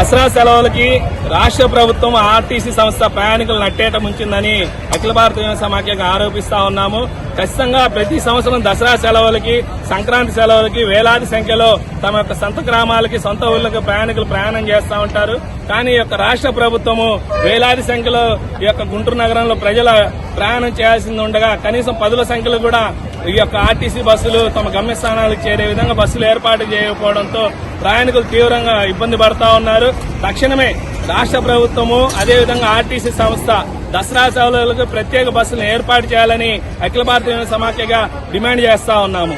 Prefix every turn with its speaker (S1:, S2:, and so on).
S1: దసరా సెలవులకి రాష్ట్ర ప్రభుత్వం ఆర్టీసీ సంస్థ ప్రయాణికులు నట్టేట ముంచిందని అఖిల భారత యువజన సమాఖ్యగా ఆరోపిస్తా ఉన్నాము. ఖచ్చితంగా ప్రతి సంవత్సరం దసరా సెలవులకి, సంక్రాంతి సెలవులకి వేలాది సంఖ్యలో తమ యొక్క సొంత గ్రామాలకి, సొంత ఊళ్ళకి ప్రయాణికులు ప్రయాణం చేస్తూ ఉంటారు. కానీ ఈ యొక్క రాష్ట్ర ప్రభుత్వము వేలాది సంఖ్యలో ఈ యొక్క గుంటూరు నగరంలో ప్రజల ప్రయాణం చేయాల్సింది ఉండగా కనీసం 10ల సంఖ్యలో కూడా ఈ యొక్క ఆర్టీసీ బస్సులు తమ గమ్యస్థానాలకు చేరే విధంగా బస్సులు ఏర్పాటు చేయకపోవడంతో ప్రయాణికులు తీవ్రంగా ఇబ్బంది పడతా ఉన్నారు. తక్షణమే రాష్ట్ర ప్రభుత్వము అదేవిధంగా ఆర్టీసీ సంస్థ దసరా సెలవులకు ప్రత్యేక బస్సులను ఏర్పాటు చేయాలని అఖిల భారత యువజన సమాఖ్యగా డిమాండ్ చేస్తా ఉన్నాము.